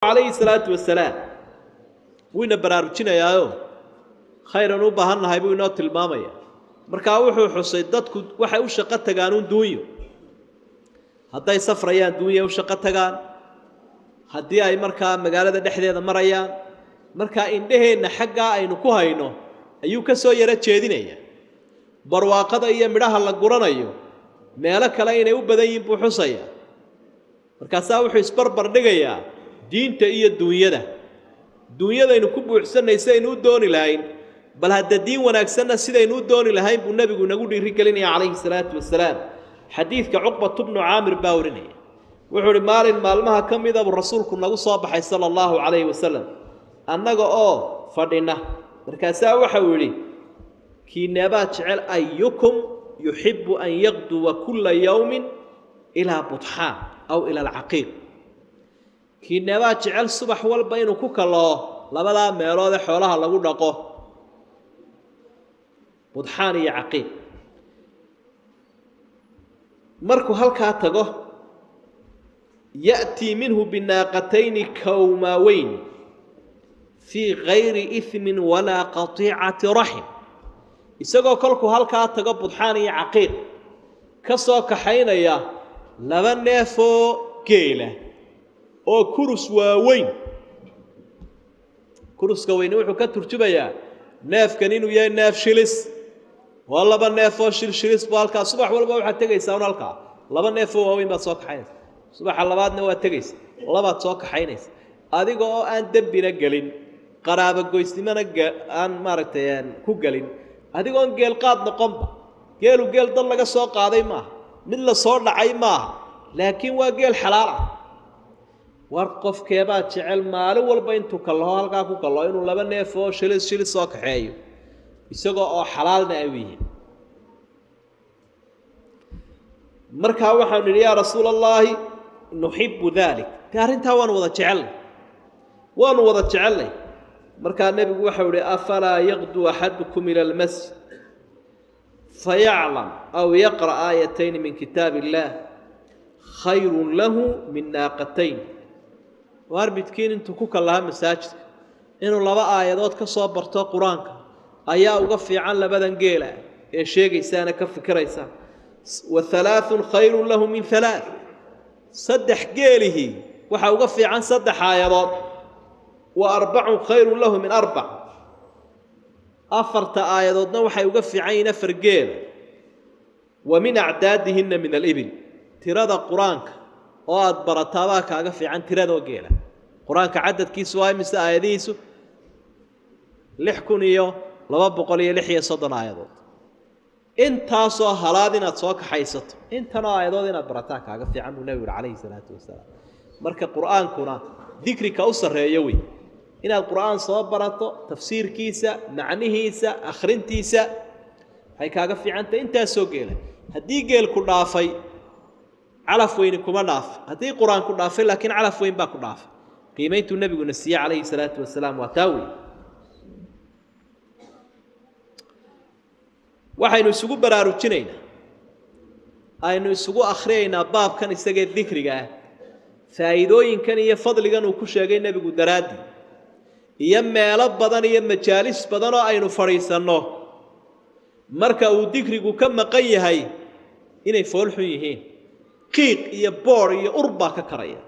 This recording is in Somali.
عليه الصلاة والسلام وين براروجنا ياهو خيرا وبهنا هاي بو نوت المامية marka wuxuu xusay dadku waxay u shaqo tagaan duunyo haday safrayaan duunyo u shaqo tagaan hadii ay marka magaalada dhexdeeda marayaan marka indheheena xagga aynu ku hayno ayuu ka soo yara jeedinaya barwaaqada iyo midhaha la guranayo meelo kale inay u badan yihiin buu xusaya marka wuxuu isbarbar dhigayaa diinta iyo duunyada inuu ku buuxsanaysa inuu dooni lahayn bal hadda diin wanaagsanna sidaynu dooni lahayn buu nabigu nagu dhiiri gelinaya calayhi salaatu wasalaam xadiidka Uqbah ibn Aamir bawrinaya wuxuu maalin maalmaha kamid ah rasuulku nagu soo baxay sallallahu alayhi wasallam annaga oo fadhina markaas waxa uu yiri kiinaba jecel ayyukum yuhibbu an yaqdu kull yawmin ila budhan aw ila al-aqiq kiinaba jecel subax walba inuu ku kalo labada meelood ee xoolaha lagu dhaqo budhan iyo aqiq markuu halka tago يأتي منه بناقتين كوماوين في غير إثم ولا قطيعة رحم isagoo kolku halka tago budhaan iyo aqiiq ka soo kaxaynaya laba neef oo geela oo kurus waaweyn kuruska weyn wuxuu ka turjubayaa neefkan inuu yahay neef shilis waa laba neef oo shilis halka subax walba waxa tagaysaa halka laba neef oo waaweyn baad soo kaxaynaysaa subaxa labaadna waa tagaysaa labaad soo kaxaynaysaa adiga oo aan dambina galin qaraabo goysnimana aan maaragtay ku galin adigoon geel qaad noqonba geelu geel dad laga soo qaaday ma mid la soo dhacay ma laakiin waa geel xalaal ah war qofkeeba jecel maalin walba intuu kala halka ku kalo inuu laba neef oo shilis soo kaxeeyo isagoo oo xalaalna ay yihiin marka waxaan niri yaa rasuulallaahi nuhibbu dhalik taarinta waan wada jecelnay marka nabigu waxa uu afala yaqdu ahadukum ila almasjid faya'lam aw yaqra ayatayn min kitabillah khayrun lahu min naqatayn warbidkiin intuu ku kala masaajid inuu laba aayadood ka soo barto quraanka ayaa uga fiican labadan geela ee sheegaysaana ka fikiraysa wa thalathun khayrun lahu min thalath saddex geelihi waxa uga fiican saddex aayadood وأربع خير له من أربع أفرت آياتنا وحي وقف عين فرقين ومن أعدادهن من الإبل تراد قرانك واد برتاباك وقف عن تراد وقيلة قرانك عدد كيسواي مثل آياتيسو لحكون إياه لباب قولي لحية صدنا آياتات انت سو هلادنا تسوك حيثت انت نا آياتنا برتاك وقف عنه نبي عليه الصلاة والسلام مركا قرآنكنا ذكرك أسر يوي إن القرآن صبرته تفسير كيسة معنيهيسة أخرنتيسة هاي كاغا في عنده أنت سوقيله هدي قيل كرافي على فوينكم ناف هدي قرآن كرافي لكن على فوين باكو ناف قيمة النبي ونسيه عليه الصلاة والسلام وتاوي وحين يسوقوا براروتشنين أين يسوقوا أخرين باب كان يستجد ذكرك فايدوين كان يفضل كانوا كشاجين النبي قدرادي يما لبضان يما جالس بدنا أينو فريسانو مركا وديكريكو كم قيه هاي إني فولحو يهين قيق يبور يأربا ككريا